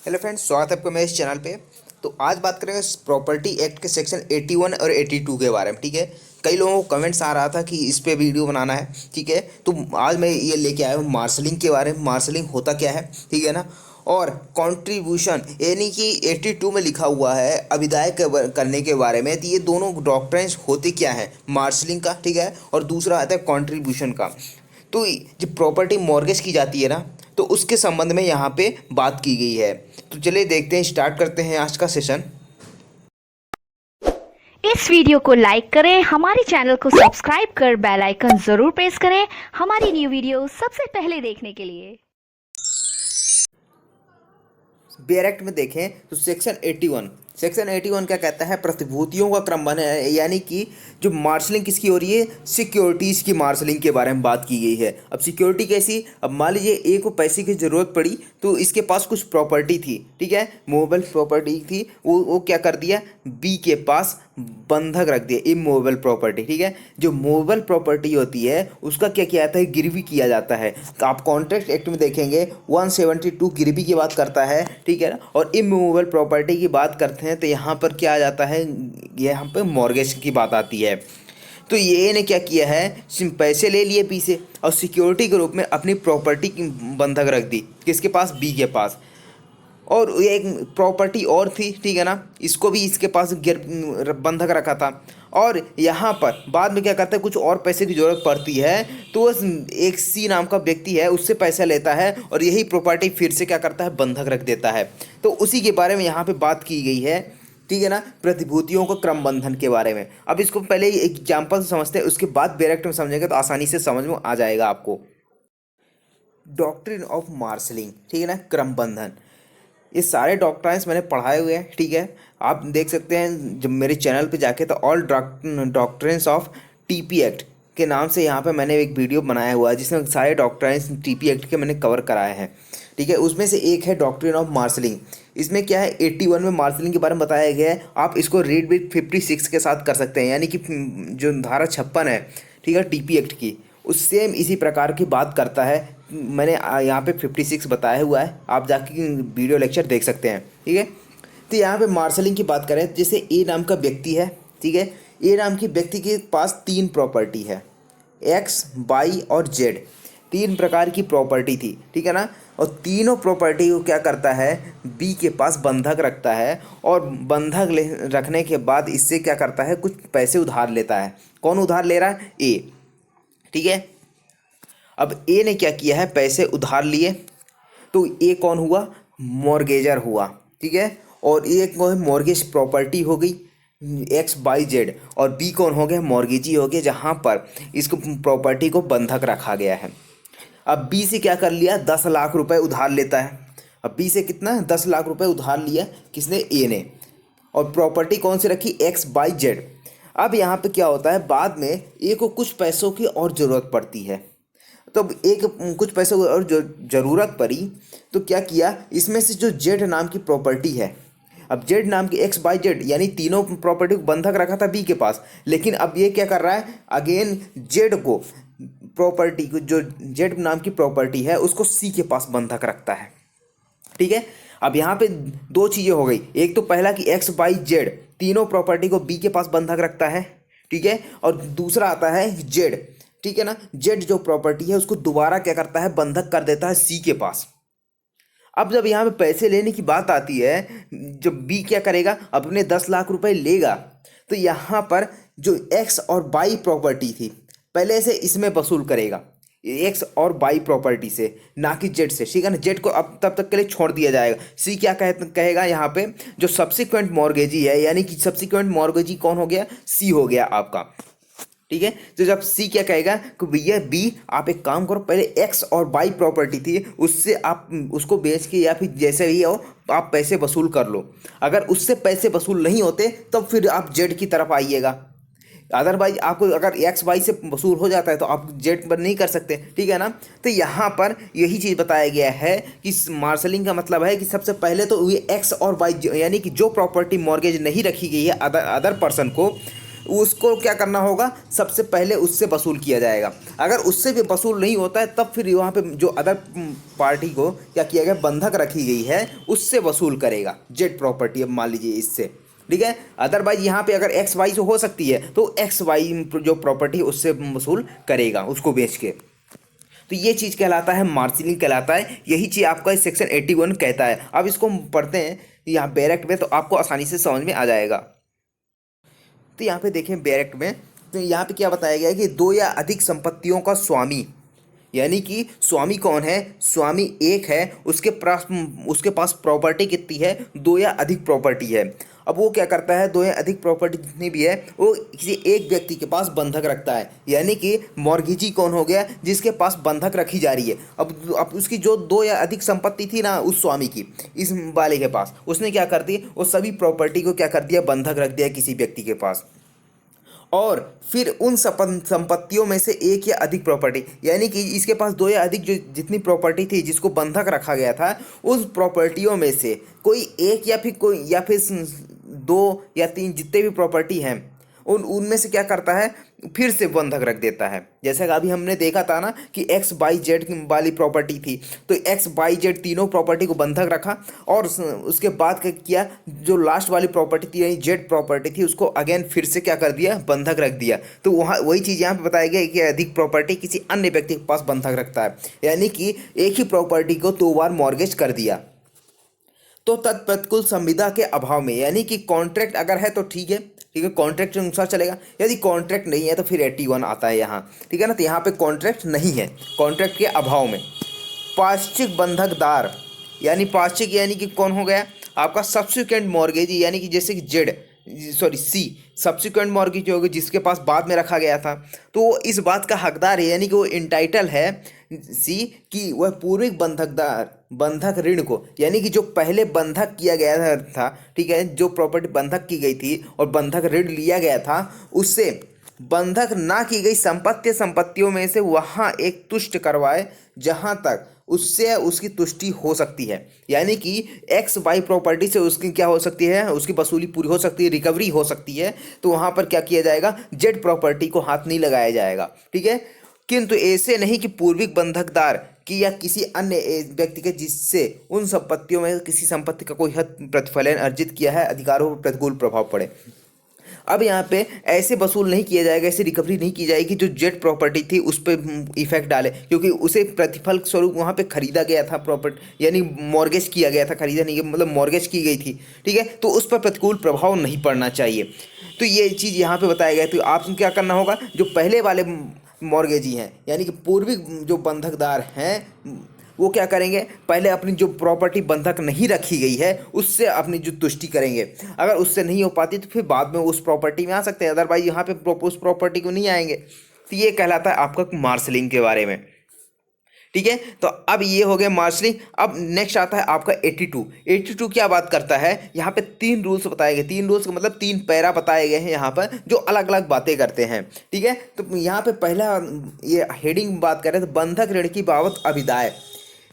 Hello friends, स्वागत है आपका मेरे इस चैनल पे। तो आज बात करेंगे प्रॉपर्टी एक्ट के सेक्शन 81 और 82 के बारे में। ठीक है, कई लोगों को कमेंट्स आ रहा था कि इस पे वीडियो बनाना है। ठीक है, तो आज मैं ये लेके आया हूँ मार्शलिंग के बारे में। मार्शलिंग होता क्या है, ठीक है ना। और कंट्रीब्यूशन यानी कि 82 में लिखा हुआ है अविदाय करने के बारे में। तो ये दोनों डॉक्ट्रिन्स होते क्या है, मार्शलिंग का, ठीक है, और दूसरा आता है कंट्रीब्यूशन का। तो जब प्रॉपर्टी मॉर्गेज की जाती है ना, तो उसके संबंध में यहाँ पे बात की गई है। तो चलिए देखते हैं, स्टार्ट करते हैं आज का सेशन। इस वीडियो को लाइक करें, हमारे चैनल को सब्सक्राइब कर बेल आइकन जरूर प्रेस करें हमारी न्यू वीडियो सबसे पहले देखने के लिए। बेयर एक्ट में देखें तो सेक्शन 81 क्या कहता है, प्रतिभूतियों का क्रमबद्ध है। यानी कि जो मार्शलिंग किसकी हो रही है, सिक्योरिटीज़ की मार्शलिंग के बारे में बात की गई है। अब सिक्योरिटी कैसी, अब मान लीजिए ए को पैसे की ज़रूरत पड़ी, तो इसके पास कुछ प्रॉपर्टी थी, ठीक है, मूवेबल प्रॉपर्टी थी। वो क्या कर दिया, बी के पास बंधक रख दिया, इमूवेबल प्रॉपर्टी। ठीक है, जो मूवेबल प्रॉपर्टी होती है उसका क्या किया जाता है, गिरवी किया जाता है। तो आप कॉन्ट्रैक्ट एक्ट में देखेंगे 172 गिरवी की बात करता है, ठीक है ना। और इमूवेबल प्रॉपर्टी की बात करते हैं तो यहाँ पर क्या आ जाता है, यहाँ पर मॉर्गेज की बात आती है। तो ये ने क्या किया है, पैसे ले लिए पी से और सिक्योरिटी के रूप में अपनी प्रॉपर्टी की बंधक रख दी, किसके पास, बी के पास। और ये एक प्रॉपर्टी और थी, ठीक है ना, इसको भी इसके पास बंधक रखा था। और यहाँ पर बाद में क्या करता है, कुछ और पैसे की ज़रूरत पड़ती है तो एक सी नाम का व्यक्ति है, उससे पैसा लेता है और यही प्रॉपर्टी फिर से क्या करता है, बंधक रख देता है। तो उसी के बारे में यहाँ पे बात की गई है, ठीक है ना, प्रतिभूतियों का क्रम बंधन के बारे में। अब इसको पहले एग्जाम्पल से समझते हैं, उसके बाद डायरेक्ट में समझेंगे तो आसानी से समझ में आ जाएगा आपको। डॉक्ट्रिन ऑफ मार्शलिंग, ठीक है ना, क्रम बंधन, ये सारे डॉक्ट्राइन्स मैंने पढ़ाए हुए हैं। ठीक है, आप देख सकते हैं जब मेरे चैनल पे जाके, तो all doctrines of TP act के नाम से यहाँ पे मैंने एक वीडियो बनाया हुआ है जिसमें सारे डॉक्ट्राइन्स टीपी एक्ट के मैंने कवर कराए हैं। ठीक है, उसमें से एक है डॉक्ट्रिन ऑफ मार्शलिंग। इसमें क्या है, 81 में मार्शलिंग के बारे में बताया गया है। आप इसको रीड विद 56 के साथ कर सकते हैं, यानी कि जो धारा 56 है, ठीक है, टीपी एक्ट की, उस सेम इसी प्रकार की बात करता है। मैंने यहाँ पे 56 बताया हुआ है, आप जाके वीडियो लेक्चर देख सकते हैं। ठीक है, तो यहाँ पे मार्शलिंग की बात करें, जैसे ए नाम का व्यक्ति है, ठीक है, ए नाम की व्यक्ति के पास 3 प्रॉपर्टी है, एक्स, वाई और जेड, 3 प्रकार की प्रॉपर्टी थी, ठीक है ना। और तीनों प्रॉपर्टी को क्या करता है, बी के पास बंधक रखता है और बंधक रखने के बाद इससे क्या करता है, कुछ पैसे उधार लेता है। कौन उधार ले रहा है, ए, ठीक है। अब ए ने क्या किया है, पैसे उधार लिए, तो ए कौन हुआ, मॉर्गेजर हुआ, ठीक है। और ए को मॉर्गेज प्रॉपर्टी हो गई एक्स बाई जेड, और बी कौन हो गया, मॉर्गेजी हो गया, जहाँ पर इसको प्रॉपर्टी को बंधक रखा गया है। अब बी से क्या कर लिया, 10 लाख रुपए उधार लेता है। अब बी से कितना, 10 लाख रुपए उधार लिया, किसने, ए ने। और प्रॉपर्टी कौन सी रखी, एक्स बाई जेड। अब यहाँ पे क्या होता है, बाद में ए को कुछ पैसों की और ज़रूरत पड़ती है, तो एक कुछ पैसों की और जो ज़रूरत पड़ी, तो क्या किया, इसमें से जो जेड नाम की प्रॉपर्टी है, अब जेड नाम की एक्स बाई जेड यानी तीनों प्रॉपर्टी को बंधक रखा था बी के पास, लेकिन अब ये क्या कर रहा है, अगेन जेड को प्रॉपर्टी को, जो जेड नाम की प्रॉपर्टी है उसको सी के पास बंधक रखता है। ठीक है, अब यहाँ पे 2 चीज़ें हो गई, एक तो पहला कि एक्स बाई जेड तीनों प्रॉपर्टी को बी के पास बंधक रखता है, ठीक है, और दूसरा आता है जेड, ठीक है ना, जेड जो प्रॉपर्टी है उसको दोबारा क्या करता है, बंधक कर देता है सी के पास। अब जब यहाँ पे पैसे लेने की बात आती है, जब बी क्या करेगा, अपने 10 लाख रुपए लेगा, तो यहाँ पर जो एक्स और वाई प्रॉपर्टी थी पहले से इसमें वसूल करेगा, एक्स और वाई प्रॉपर्टी से, ना कि जेड से, ठीक है ना। जेड को अब तब तक के लिए छोड़ दिया जाएगा। सी क्या कहेगा यहाँ पे, जो सब्सिक्वेंट मॉर्गेजी है, यानी कि सब्सिक्वेंट मॉर्गेजी कौन हो गया, सी हो गया आपका। ठीक है, तो जब सी क्या कहेगा कि भैया बी, आप एक काम करो, पहले एक्स और वाई प्रॉपर्टी थी उससे आप उसको बेच के या फिर जैसे भी हो आप पैसे वसूल कर लो। अगर उससे पैसे वसूल नहीं होते तब फिर आप जेड की तरफ आइएगा। अदरवाइज आपको अगर एक्स वाई से वसूल हो जाता है तो आप जेड पर नहीं कर सकते, ठीक है ना। तो यहाँ पर यही चीज़ बताया गया है कि मार्शलिंग का मतलब है कि सबसे पहले तो ये एक्स और वाई यानी कि जो प्रॉपर्टी मॉर्गेज नहीं रखी गई है अदर पर्सन को, उसको क्या करना होगा, सबसे पहले उससे वसूल किया जाएगा। अगर उससे भी वसूल नहीं होता है तब फिर वहाँ पे जो अदर पार्टी को क्या किया गया, बंधक रखी गई है, उससे वसूल करेगा जेड प्रॉपर्टी। अब मान लीजिए इससे, ठीक है। अदरवाइज यहाँ पे अगर एक्स वाई से हो सकती है तो एक्स वाई जो प्रॉपर्टी है उससे वसूल करेगा उसको बेच के। तो ये चीज़ कहलाता है मार्जिनिंग कहलाता है। यही चीज़ आपका सेक्शन 81 कहता है। अब इसको हम पढ़ते हैं यहाँ बैरेक्ट में, तो आपको आसानी से समझ में आ जाएगा। तो यहाँ पे देखें बैरेक्ट में, तो यहाँ पे क्या बताया गया है कि दो या अधिक संपत्तियों का स्वामी, यानी कि स्वामी कौन है, स्वामी एक है, उसके पास प्रॉपर्टी कितनी है, दो या अधिक प्रॉपर्टी है। अब वो क्या करता है, दो या अधिक प्रॉपर्टी जितनी भी है वो किसी एक व्यक्ति के पास बंधक रखता है, यानी कि मॉर्गेजी कौन हो गया, जिसके पास बंधक रखी जा रही है। अब उसकी जो दो या अधिक संपत्ति थी ना उस स्वामी की, इस वाले के पास, उसने क्या कर दी, वो सभी प्रॉपर्टी को क्या कर दिया, बंधक रख दिया किसी व्यक्ति के पास। और फिर उन संपत्तियों में से एक या अधिक प्रॉपर्टी, यानी कि इसके पास दो या अधिक जो जितनी प्रॉपर्टी थी जिसको बंधक रखा गया था, उस प्रॉपर्टियों में से कोई एक या फिर दो या तीन जितने भी प्रॉपर्टी हैं उनमें से क्या करता है, फिर से बंधक रख देता है। जैसे कि अभी हमने देखा था ना कि एक्स वाई जेड वाली प्रॉपर्टी थी, तो एक्स वाई जेड तीनों प्रॉपर्टी को बंधक रखा और उसके बाद क्या किया, जो लास्ट वाली प्रॉपर्टी थी यानी जेड प्रॉपर्टी थी उसको अगेन फिर से क्या कर दिया, बंधक रख दिया। तो वहाँ वही चीज़ यहाँ पे बताया गया कि अधिक प्रॉपर्टी किसी अन्य व्यक्ति के पास बंधक रखता है, यानी कि एक ही प्रॉपर्टी को दो बार मॉर्गेज कर दिया। तो तत्प्रतिकूल संविदा के अभाव में, यानी कि कॉन्ट्रैक्ट अगर है तो ठीक है, ठीक है, कॉन्ट्रैक्ट के अनुसार चलेगा। यदि कॉन्ट्रैक्ट नहीं है तो फिर 81 आता है यहाँ, ठीक है ना। तो यहाँ पे कॉन्ट्रैक्ट नहीं है, कॉन्ट्रैक्ट के अभाव में पाक्षिक बंधकदार, यानी पाक्षिक यानी कि कौन हो गया आपका, सब्सिक्वेंट मॉर्गेजी, यानी कि जैसे कि सी सब्सिक्वेंट मॉर्गेज होगी जिसके पास बाद में रखा गया था, तो वो इस बात का हकदार है, यानी कि वो इंटाइटल है सी कि वह पूर्विक बंधक ऋण को, यानी कि जो पहले बंधक किया गया था, ठीक है, जो प्रॉपर्टी बंधक की गई थी और बंधक ऋण लिया गया था, उससे बंधक ना की गई संपत्तियों में से वहाँ एक तुष्ट करवाए जहाँ तक उससे उसकी तुष्टि हो सकती है, यानी कि एक्स वाई प्रॉपर्टी से उसकी क्या हो सकती है, उसकी वसूली पूरी हो सकती है, रिकवरी हो सकती है। तो वहाँ पर क्या किया जाएगा, जेड प्रॉपर्टी को हाथ नहीं लगाया जाएगा, ठीक है। किंतु ऐसे नहीं कि पूर्विक बंधकदार की या किसी अन्य व्यक्ति के जिससे उन संपत्तियों में किसी संपत्ति का कोई हद प्रतिफलन अर्जित किया है अधिकारों पर प्रतिकूल प्रभाव पड़े। अब यहाँ पे ऐसे वसूल नहीं किया जाएगा, ऐसे रिकवरी नहीं की जाएगी जो जेड प्रॉपर्टी थी उस पर इफेक्ट डाले, क्योंकि उसे प्रतिफल स्वरूप वहाँ पे खरीदा गया था प्रॉपर्टी, यानी मॉर्गेज किया गया था, खरीदा नहीं मतलब मॉर्गेज की गई थी, ठीक है। तो उस पर प्रतिकूल प्रभाव नहीं पड़ना चाहिए। तो ये चीज़ यहाँ पे बताया गया। तो आपको क्या करना होगा, जो पहले वाले मॉर्गेजी हैं यानी कि पूर्वी जो बंधकदार हैं वो क्या करेंगे, पहले अपनी जो प्रॉपर्टी बंधक नहीं रखी गई है उससे अपनी जो तुष्टि करेंगे। अगर उससे नहीं हो पाती तो फिर बाद में उस प्रॉपर्टी में आ सकते हैं, अदरवाइज यहाँ पे उस प्रॉपर्टी को नहीं आएंगे। तो ये कहलाता है आपका मार्शलिंग के बारे में, ठीक है। तो अब ये हो गया मार्शलिंग। अब नेक्स्ट आता है आपका 82 क्या बात करता है, यहाँ पे 3 रूल्स बताए गए, 3 रूल्स का मतलब 3 पैरा बताए गए हैं यहाँ पर जो अलग अलग बातें करते हैं, ठीक है। तो यहाँ पे पहला ये हेडिंग बात कर रहे हैं, तो बंधक ऋण की बाबत अभिदाय,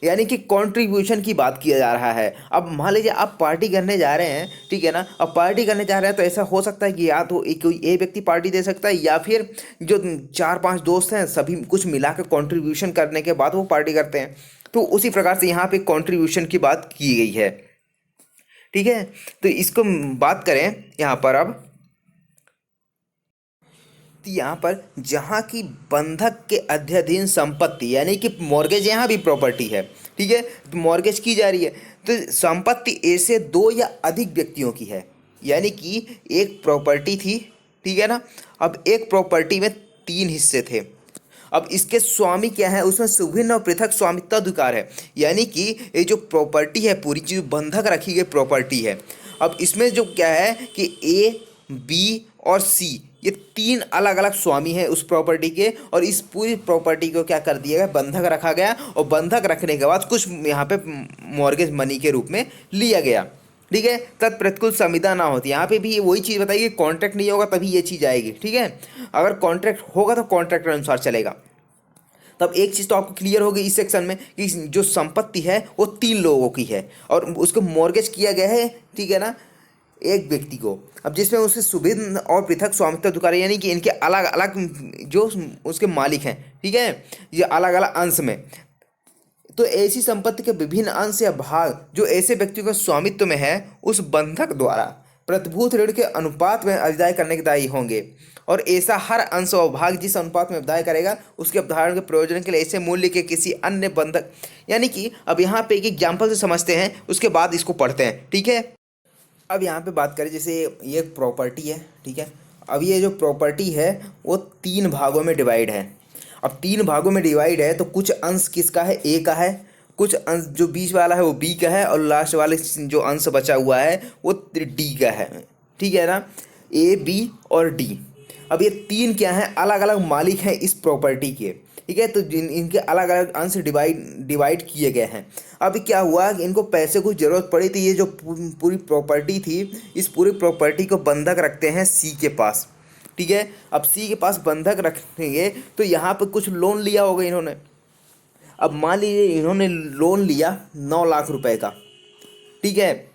यानी कि कंट्रीब्यूशन की बात किया जा रहा है। अब मान लीजिए आप पार्टी करने जा रहे हैं, ठीक है ना, अब पार्टी करने जा रहे हैं तो ऐसा हो सकता है कि या तो कोई एक व्यक्ति पार्टी दे सकता है या फिर जो 4-5 दोस्त हैं सभी कुछ मिला कर कॉन्ट्रीब्यूशन करने के बाद वो पार्टी करते हैं। तो उसी प्रकार से यहाँ पे कॉन्ट्रीब्यूशन की बात की गई है, ठीक है। तो इसको बात करें यहाँ पर अब, यहाँ पर जहाँ की बंधक के अध्ययन संपत्ति, यानी कि मॉर्गेज यहाँ भी प्रॉपर्टी है, ठीक है, तो मॉर्गेज की जा रही है, तो संपत्ति ऐसे 2 या अधिक व्यक्तियों की है, यानी कि एक प्रॉपर्टी थी, ठीक है ना। अब एक प्रॉपर्टी में 3 हिस्से थे। अब इसके स्वामी क्या है, उसमें सुभिन्न और पृथक स्वामित्वाधिकार है, यानी कि ये जो प्रॉपर्टी है पूरी चीज़ बंधक रखी गई प्रॉपर्टी है। अब इसमें जो क्या है कि A, B और C ये 3 अलग अलग स्वामी हैं उस प्रॉपर्टी के, और इस पूरी प्रॉपर्टी को क्या कर दिया गया, बंधक रखा गया, और बंधक रखने के बाद कुछ यहाँ पे मॉर्गेज मनी के रूप में लिया गया, ठीक है। तत्प्रतिकूल संविदा ना होती, यहाँ पे भी वही चीज़ बताइए, कॉन्ट्रैक्ट नहीं होगा तभी ये चीज़ आएगी, ठीक है। अगर कॉन्ट्रैक्ट होगा तो कॉन्ट्रैक्ट के अनुसार चलेगा। तब एक चीज़ तो आपको क्लियर होगी इस सेक्शन में कि जो संपत्ति है वो 3 लोगों की है और उसको मॉर्गेज किया गया है, ठीक है ना, एक व्यक्ति को, अब जिसमें उसके सुभिन्न और पृथक स्वामित्व अधिकार है, यानी कि इनके अलग अलग जो उसके मालिक हैं, ठीक है, ये अलग अलग अंश में। तो ऐसी संपत्ति के विभिन्न अंश या भाग जो ऐसे व्यक्तियों के स्वामित्व में है उस बंधक द्वारा प्रतिभूत ऋण के अनुपात में अदाय करने के दायी होंगे। और ऐसा हर अंश और भाग जिस अनुपात में अदाय करेगा उसके अवधारण के प्रयोजन के लिए ऐसे मूल्य के किसी अन्य बंधक, यानी कि अब यहाँ पे एक एग्जाम्पल से समझते हैं, उसके बाद इसको पढ़ते हैं, ठीक है। अब यहाँ पे बात करें, जैसे ये प्रॉपर्टी है, ठीक है। अब ये जो प्रॉपर्टी है वो 3 भागों में डिवाइड है। अब 3 भागों में डिवाइड है तो कुछ अंश किसका है, ए का है, कुछ अंश जो बीच वाला है वो बी का है, और लास्ट वाले जो अंश बचा हुआ है वो डी का है, ठीक है ना, ए बी और डी। अब ये 3 क्या हैं, अलग अलग मालिक हैं इस प्रॉपर्टी के, ठीक है। तो इनके अलग अलग अंश डिवाइड किए गए हैं। अब क्या हुआ कि इनको पैसे को ज़रूरत पड़ी थी, ये जो पूरी प्रॉपर्टी थी इस पूरी प्रॉपर्टी को बंधक रखते हैं सी के पास, ठीक है। अब सी के पास बंधक रखेंगे तो यहाँ पे कुछ लोन लिया होगा इन्होंने। अब मान लीजिए इन्होंने लोन लिया 9 लाख रुपए का, ठीक है।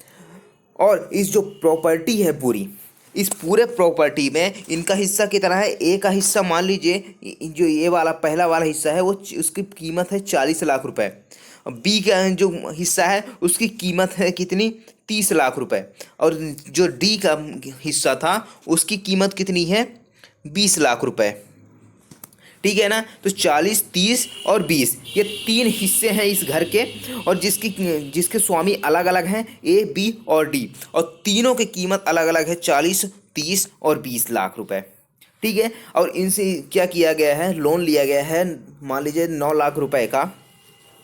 और इस जो प्रॉपर्टी है पूरी, इस पूरे प्रॉपर्टी में इनका हिस्सा कितना है, ए का हिस्सा मान लीजिए जो ये वाला पहला वाला हिस्सा है वो उसकी कीमत है 40 लाख रुपए। बी का जो हिस्सा है उसकी कीमत है कितनी, 30 लाख रुपए। और जो डी का हिस्सा था उसकी कीमत कितनी है, 20 लाख रुपए, ठीक है ना। तो 40, 30 और 20 ये 3 हिस्से हैं इस घर के, और जिसके स्वामी अलग अलग हैं, ए बी और डी, और तीनों की कीमत अलग अलग है, 40, 30 और 20 लाख रुपए, ठीक है। और इनसे क्या किया गया है, लोन लिया गया है, मान लीजिए 9 लाख रुपए का,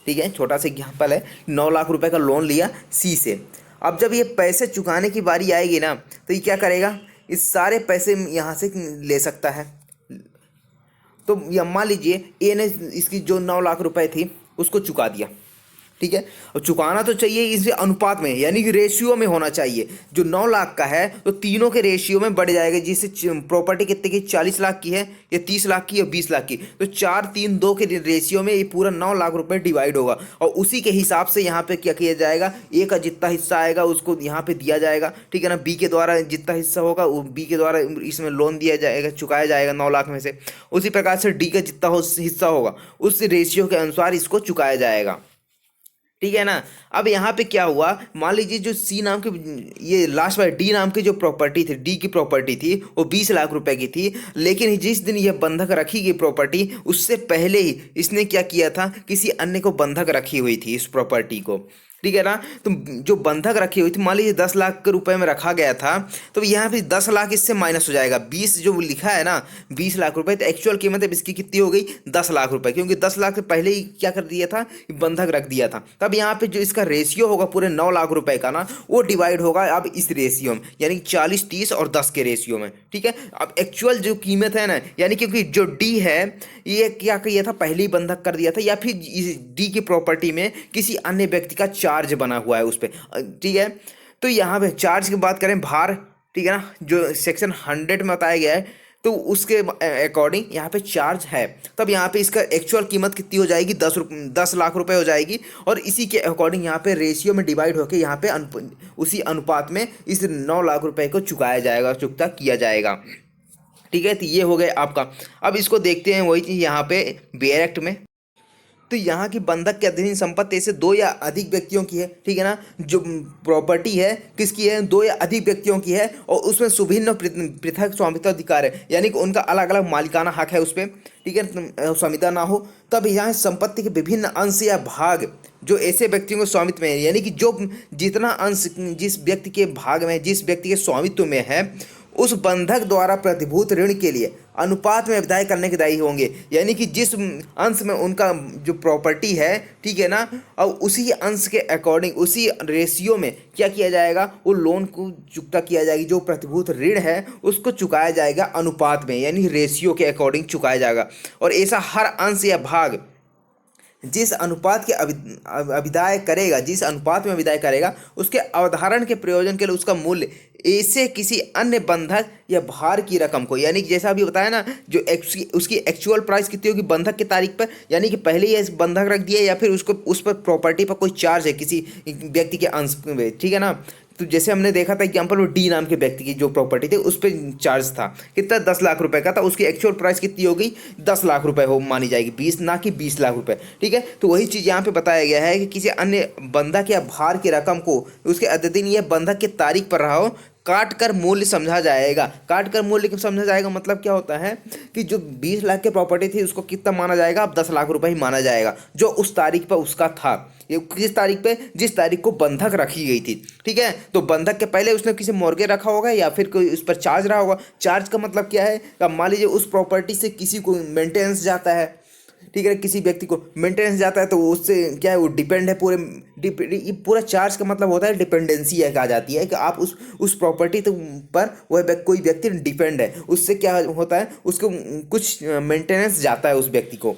ठीक है, छोटा सा एग्जाम्पल है, 9 लाख रुपए का लोन लिया सी से। अब जब ये पैसे चुकाने की बारी आएगी ना तो ये क्या करेगा, इस सारे पैसे यहाँ से ले सकता है। तो या मान लीजिए ए ने इसकी जो 9 लाख रुपए थी उसको चुका दिया, ठीक है। और चुकाना तो चाहिए इस अनुपात में, यानी कि रेशियो में होना चाहिए। जो 9 लाख का है तो तीनों के रेशियो में बढ़ जाएगा, जिससे प्रॉपर्टी कितने की, 40 लाख की है या 30 लाख की या 20 लाख की, तो 4, 3, 2 के रेशियो में ये पूरा 9 लाख रुपए डिवाइड होगा। और उसी के हिसाब से यहाँ पे क्या किया जाएगा, ए का जितना हिस्सा आएगा उसको यहाँ पे दिया जाएगा, ठीक है ना। बी के द्वारा जितना हिस्सा होगा वो बी के द्वारा इसमें लोन दिया जाएगा, चुकाया जाएगा 9 लाख में से। उसी प्रकार से डी का जितना हिस्सा होगा उस रेशियो के अनुसार इसको चुकाया जाएगा, ठीक है ना। अब यहाँ पे क्या हुआ, मान लीजिए जो सी नाम की, ये लास्ट वाले डी नाम की जो प्रॉपर्टी थी, डी की प्रॉपर्टी थी वो 20 लाख रुपए की थी, लेकिन जिस दिन ये बंधक रखी गई प्रॉपर्टी उससे पहले ही इसने क्या किया था, किसी अन्य को बंधक रखी हुई थी इस प्रॉपर्टी को, ठीक है ना। तो जो बंधक रखी हुई थी, मान लीजिए 10 लाख के रुपए में रखा गया था, तो यहाँ पे 10 लाख इससे माइनस हो जाएगा। 20 जो लिखा है ना 20 लाख रुपए, तो एक्चुअल कीमत है इसकी कितनी हो गई, 10 लाख रुपए, क्योंकि 10 लाख से पहले ही क्या कर दिया था, बंधक रख दिया था। तब यहाँ पे जो इसका रेशियो होगा पूरे 9 लाख रुपए का ना, वो डिवाइड होगा अब इस रेशियो में, यानी 40, 30 और 10 के रेशियो में, ठीक है। अब एक्चुअल जो कीमत है ना, यानी क्योंकि जो डी है ये क्या किया था, पहले ही बंधक कर दिया था, या फिर डी की प्रॉपर्टी में किसी अन्य व्यक्ति का चार्ज बना हुआ है उस पर, ठीक है। तो यहाँ पे चार्ज की बात करें, भार, ठीक है ना, जो सेक्शन 100 में बताया गया है, तो उसके अकॉर्डिंग यहाँ पे चार्ज है। तब यहाँ पे इसका एक्चुअल कीमत कितनी हो जाएगी, 10 लाख रुपए हो जाएगी, और इसी के अकॉर्डिंग यहाँ पे रेशियो में डिवाइड होकर यहाँ पे उसी अनुपात में इस 9 लाख रुपए को चुकाया जाएगा, चुकता किया जाएगा, ठीक है। तो ये हो गया आपका। अब इसको देखते हैं वही चीज़ यहाँ पे बेयर एक्ट में। तो यहाँ की बंधक के अधीन संपत्ति ऐसे 2 या अधिक व्यक्तियों की है, ठीक है ना। जो प्रॉपर्टी है किसकी है, 2 या अधिक व्यक्तियों की है, और उसमें सुभिन्न पृथक स्वामित्व अधिकार है, यानी कि उनका अलग अलग मालिकाना हक है उस पर, ठीक है, स्वामित्व ना हो। तब यहाँ संपत्ति के विभिन्न अंश या भाग जो ऐसे व्यक्तियों के स्वामित्व में है, यानी कि जो जितना अंश जिस व्यक्ति के भाग में, जिस व्यक्ति के स्वामित्व में है, उस बंधक द्वारा प्रतिभूत ऋण के लिए अनुपात में अदाय करने के दायी होंगे, यानी कि जिस अंश में उनका जो प्रॉपर्टी है, ठीक है ना, और उसी अंश के अकॉर्डिंग उसी रेशियो में क्या किया जाएगा, वो लोन को चुकता किया जाएगी, जो प्रतिभूत ऋण है उसको चुकाया जाएगा अनुपात में, यानी रेशियो के अकॉर्डिंग चुकाया जाएगा। और ऐसा हर अंश या भाग जिस अनुपात के अभिदाय करेगा, जिस अनुपात में अभिदाय करेगा, उसके अवधारण के प्रयोजन के लिए उसका मूल्य ऐसे किसी अन्य बंधक या भार की रकम को, यानी कि जैसा अभी बताया ना, जो उसकी एक्चुअल प्राइस कितनी होगी बंधक की तारीख पर, यानी कि पहले ही बंधक रख दिया, या फिर उसको उस पर प्रॉपर्टी पर कोई चार्ज है किसी व्यक्ति के अंश में, ठीक है ना, तो जैसे हमने देखा था एग्जाम्पल, वो डी नाम के व्यक्ति की जो प्रॉपर्टी थी उस पर चार्ज था कितना, 10 लाख रुपए का था। उसकी एक्चुअल प्राइस कितनी हो गई, 10 लाख रुपए हो मानी जाएगी, 20 ना कि 20 लाख रुपए। ठीक है, तो वही चीज़ यहाँ पे बताया गया है कि किसी अन्य बंधक या भार की रकम को उसके अध्ययन या बंधक की तारीख पर रहा हो, काट कर मूल्य समझा जाएगा। काट कर मूल्य समझा जाएगा मतलब क्या होता है कि जो 20 लाख की प्रॉपर्टी थी उसको कितना माना जाएगा, अब 10 लाख रुपए ही माना जाएगा, जो उस तारीख पर उसका था। ये किस तारीख पे, जिस तारीख को बंधक रखी गई थी। ठीक है, तो बंधक के पहले उसने किसी मोर्गे रखा होगा या फिर कोई उस पर चार्ज रहा होगा। चार्ज का मतलब क्या है, अब मान लीजिए उस प्रॉपर्टी से किसी को मेंटेनेंस जाता है, ठीक है, किसी व्यक्ति को मेंटेनेंस जाता है तो उससे क्या है, वो डिपेंड है पूरे ये पूरा चार्ज का मतलब होता है डिपेंडेंसी है, कहा जाती है कि आप उस प्रॉपर्टी पर वह कोई व्यक्ति डिपेंड है, उससे क्या होता है, उसको कुछ मेंटेनेंस जाता है उस व्यक्ति को।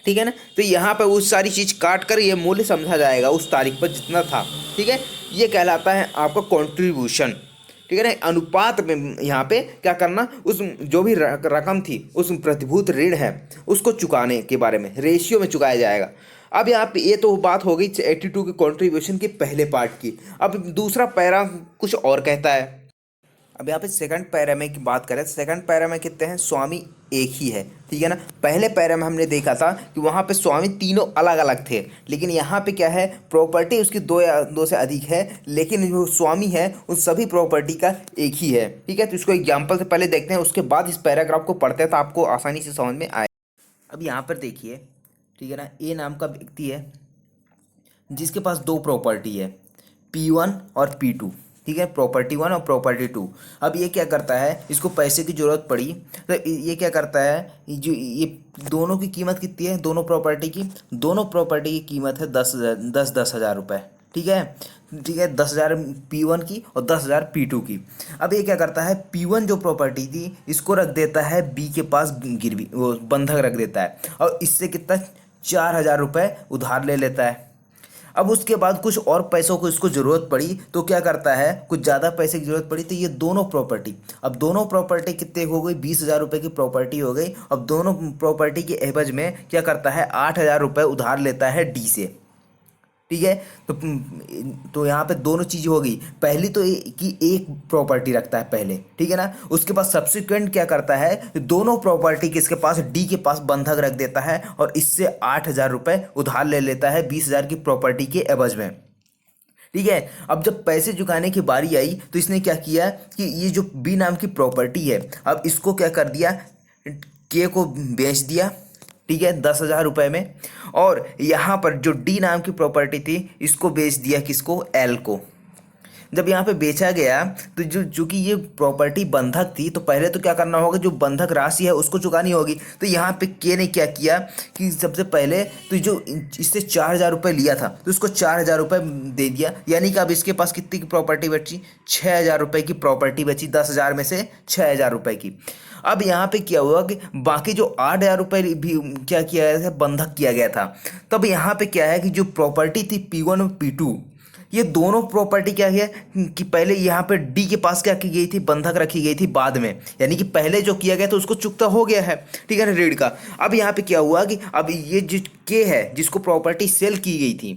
ठीक है ना, तो यहाँ पर उस सारी चीज़ काट कर ये मूल्य समझा जाएगा उस तारीख पर जितना था। ठीक है, ये कहलाता है आपका कॉन्ट्रीब्यूशन। ठीक है ना, अनुपात में यहाँ पे क्या करना, उस जो भी रकम थी उस प्रतिभूत ऋण है उसको चुकाने के बारे में रेशियो में चुकाया जाएगा। अब यहाँ पे ये तो बात हो गई 82 के कॉन्ट्रीब्यूशन के पहले पार्ट की। अब दूसरा पैरा कुछ और कहता है। अब यहाँ पे सेकंड पैरा में की बात करें, सेकंड पैरा में कितने हैं, स्वामी एक ही है। ठीक है ना, पहले पैरा में हमने देखा था कि वहाँ पे स्वामी तीनों अलग अलग थे, लेकिन यहाँ पे क्या है, प्रॉपर्टी उसकी दो या दो से अधिक है, लेकिन जो स्वामी है उन सभी प्रॉपर्टी का एक ही है। ठीक है, तो इसको एग्जाम्पल से पहले देखते हैं, उसके बाद इस पैराग्राफ को पढ़ते हैं तो आपको आसानी से समझ में आए। अब यहाँ पर देखिए, ठीक है ना, ए नाम का व्यक्ति है जिसके पास दो प्रॉपर्टी है, P1 और P2। ठीक है, प्रॉपर्टी 1 और प्रॉपर्टी 2। अब ये क्या करता है, इसको पैसे की ज़रूरत पड़ी तो ये क्या करता है, ये दोनों की कीमत कितनी है, दोनों प्रॉपर्टी की कीमत है 10,000 रुपये। ठीक है, 10,000 P1 की और 10,000 P2 की। अब ये क्या करता है, P1 जो प्रॉपर्टी थी इसको रख देता है B के पास गिरवी, वो बंधक रख देता है, और इससे कितना 4,000 रुपये उधार ले लेता है। अब उसके बाद कुछ और पैसों को इसको ज़रूरत पड़ी तो क्या करता है, कुछ ज़्यादा पैसे की ज़रूरत पड़ी तो ये दोनों प्रॉपर्टी कितने हो गई, 20,000 रुपये की प्रॉपर्टी हो गई। अब दोनों प्रॉपर्टी के एवज में क्या करता है, 8,000 रुपये उधार लेता है डी से। ठीक है, तो यहाँ पे दोनों चीज़ें हो गई। पहली तो कि एक प्रॉपर्टी रखता है पहले, ठीक है ना, उसके बाद सब्सिक्वेंट क्या करता है, दोनों प्रॉपर्टी किसके पास, डी के पास बंधक रख देता है और इससे 8,000 रुपये उधार ले लेता है 20,000 की प्रॉपर्टी के एवज में। ठीक है, अब जब पैसे चुकाने की बारी आई तो इसने क्या किया कि ये जो बी नाम की प्रॉपर्टी है, अब इसको क्या कर दिया, के को बेच दिया। ठीक है, 10,000 रुपये में। और यहाँ पर जो डी नाम की प्रॉपर्टी थी इसको बेच दिया किसको, एल को। जब यहाँ पे बेचा गया तो चूंकि ये प्रॉपर्टी बंधक थी तो पहले तो क्या करना होगा, जो बंधक राशि है उसको चुकानी होगी। तो यहाँ पे के ने क्या किया कि सबसे पहले तो जो इससे 4,000 रुपये लिया था तो उसको 4,000 रुपये दे दिया, यानी कि अब इसके पास कितनी की प्रॉपर्टी बची, 6,000 रुपये की प्रॉपर्टी बची, 10,000 में से 6,000 रुपये की। अब यहाँ पे क्या हुआ कि बाकी जो 8,000 रुपये भी क्या किया गया था, बंधक किया गया था। तब यहाँ पे क्या है कि जो प्रॉपर्टी थी P1 और P2, ये दोनों प्रॉपर्टी क्या है कि पहले यहाँ पे डी के पास क्या की गई थी, बंधक रखी गई थी बाद में, यानी कि पहले जो किया गया था उसको चुकता हो गया है। ठीक है ना, ऋण का। अब यहाँ पे क्या हुआ कि अब ये जो के है जिसको प्रॉपर्टी सेल की गई थी,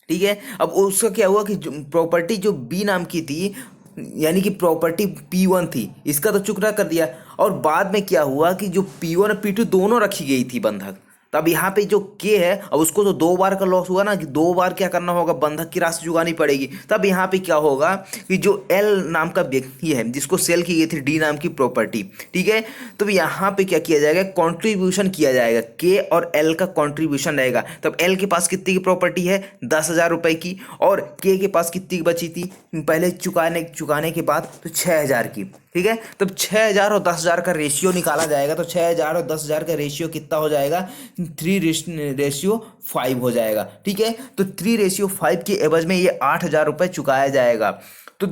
ठीक है, अब उसका क्या हुआ कि प्रॉपर्टी जो बी नाम की थी, यानी कि प्रॉपर्टी P1 थी, इसका तो चुकता कर दिया। और बाद में क्या हुआ कि जो P1 और P2 दोनों रखी गई थी बंधक, तब यहाँ पे जो के है अब उसको तो 2 बार का लॉस हुआ ना, कि 2 बार क्या करना होगा, बंधक की राशि चुकानी पड़ेगी। तब यहाँ पे क्या होगा कि जो एल नाम का व्यक्ति है जिसको सेल की गई थी डी नाम की प्रॉपर्टी, ठीक है, तो यहाँ पे क्या किया जाएगा, कंट्रीब्यूशन किया जाएगा, के और एल का कंट्रीब्यूशन रहेगा। तब एल के पास कितनी की प्रॉपर्टी है, 10,000 रुपये की, और के के पास कितनी की बची थी पहले चुकाने के बाद, तो 6,000 की। ठीक है, तब 6,000 और 10,000 का रेशियो निकाला जाएगा। तो 6,000 और 10,000 का रेशियो कितना हो जाएगा, 3:5 हो जाएगा। ठीक है, तो 3:5 के एवज में ये 8,000 रुपये चुकाया जाएगा। तो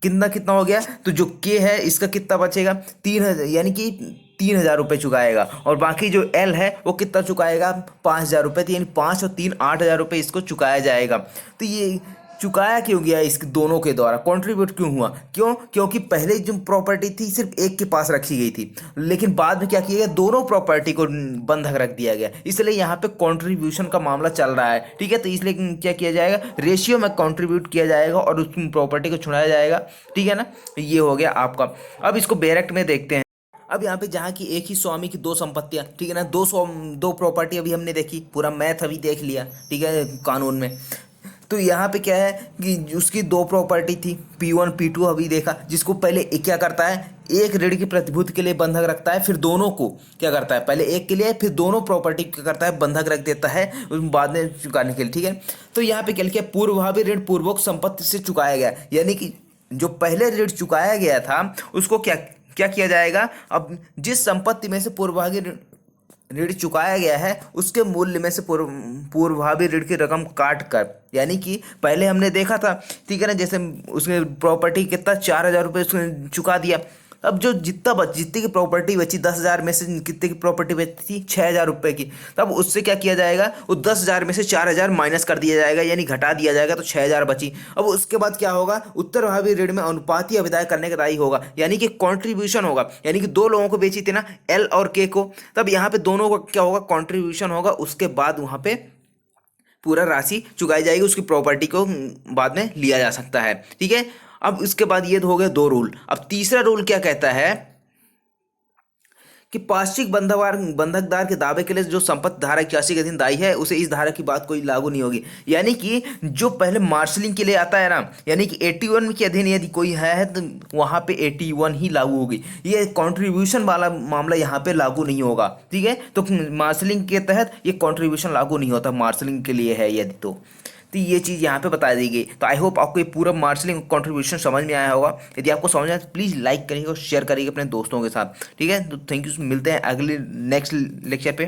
कितना हो गया, तो जो के है इसका कितना बचेगा, 3,000, यानी कि 3,000 रुपये चुकाएगा। और बाकी जो एल है वो कितना चुकाएगा, 5,000 रुपये, यानी 5 और 3 8,000 रुपये इसको चुकाया जाएगा। तो ये चुकाया क्यों गया इसके दोनों के द्वारा, कंट्रीब्यूट क्यों हुआ, क्योंकि पहले जो प्रॉपर्टी थी सिर्फ एक के पास रखी गई थी, लेकिन बाद में क्या किया गया, दोनों प्रॉपर्टी को बंधक रख दिया गया, इसलिए यहाँ पे कंट्रीब्यूशन का मामला चल रहा है। ठीक है, तो इसलिए क्या किया जाएगा, रेशियो में कंट्रीब्यूट किया जाएगा और उस प्रॉपर्टी को छुड़ाया जाएगा। ठीक है ना, ये हो गया आपका। अब इसको बेरेक्ट में देखते हैं। अब यहाँ पे जहाँ की एक ही स्वामी की दो संपत्तियाँ, ठीक है ना, दो प्रॉपर्टी अभी हमने देखी, पूरा मैथ अभी देख लिया, ठीक है, कानून में। तो यहाँ पे क्या है कि उसकी दो प्रॉपर्टी थी, P1 P2 अभी देखा, जिसको पहले क्या करता है, एक ऋण की प्रतिभूति के लिए बंधक रखता है, फिर दोनों को क्या करता है, पहले एक के लिए फिर दोनों प्रॉपर्टी क्या करता है, बंधक रख देता है बाद में चुकाने के लिए। ठीक है, तो यहाँ पे क्या लिखा है, पूर्वभावी ऋण पूर्वक संपत्ति से चुकाया गया, यानी कि जो पहले ऋण चुकाया गया था उसको क्या क्या किया जाएगा, अब जिस संपत्ति में से पूर्वभावी ऋण चुकाया गया है उसके मूल्य में से पूर्वभावी ऋण की रकम काट कर, यानी कि पहले हमने देखा था, ठीक है ना, जैसे उसने प्रॉपर्टी कितना 4,000 रुपये उसने चुका दिया, अब जो जितनी की प्रॉपर्टी बची 10,000 में से कितने की प्रॉपर्टी बची थी, 6,000 रुपये की, तब उससे क्या किया जाएगा, वो 10,000 में से 4,000 माइनस कर दिया जाएगा, यानी घटा दिया जाएगा, तो 6,000 बची। अब उसके बाद क्या होगा, उत्तरभावी ऋण में अनुपाती अभिदाय करने का दायी होगा, यानी कि कॉन्ट्रीब्यूशन होगा, यानी कि दो लोगों को बेची थी ना, एल और के को, तब यहाँ पे दोनों को क्या होगा, कॉन्ट्रीब्यूशन होगा, उसके बाद वहाँ पे पूरा राशि चुकाई जाएगी, उसकी प्रॉपर्टी को बाद में लिया जा सकता है। ठीक है, अब इसके बाद ये हो गए दो रूल। अब तीसरा रूल क्या कहता है कि पार्षिक बंधकदार के दावे के लिए जो संपत्ति धारा 81 के अधीन दायी है उसे इस धारा की बात कोई लागू नहीं होगी, यानी कि जो पहले मार्शलिंग के लिए आता है ना, यानी कि 81 के अधीन यदि कोई है तो वहाँ पे 81 ही लागू होगी, ये कंट्रीब्यूशन वाला मामला यहाँ पे लागू नहीं होगा। ठीक है, तो मार्शलिंग के तहत ये कंट्रीब्यूशन लागू नहीं होता, मार्शलिंग के लिए है यदि तो ये चीज़ यहाँ पे बता दी गई। तो आई होप आपको ये पूरा मार्शलिंग कंट्रीब्यूशन समझ में आया होगा। यदि आपको समझ आया तो प्लीज़ लाइक करिएगा और शेयर करिएगा अपने दोस्तों के साथ। ठीक है, तो थैंक यू, मिलते हैं अगले नेक्स्ट लेक्चर पे।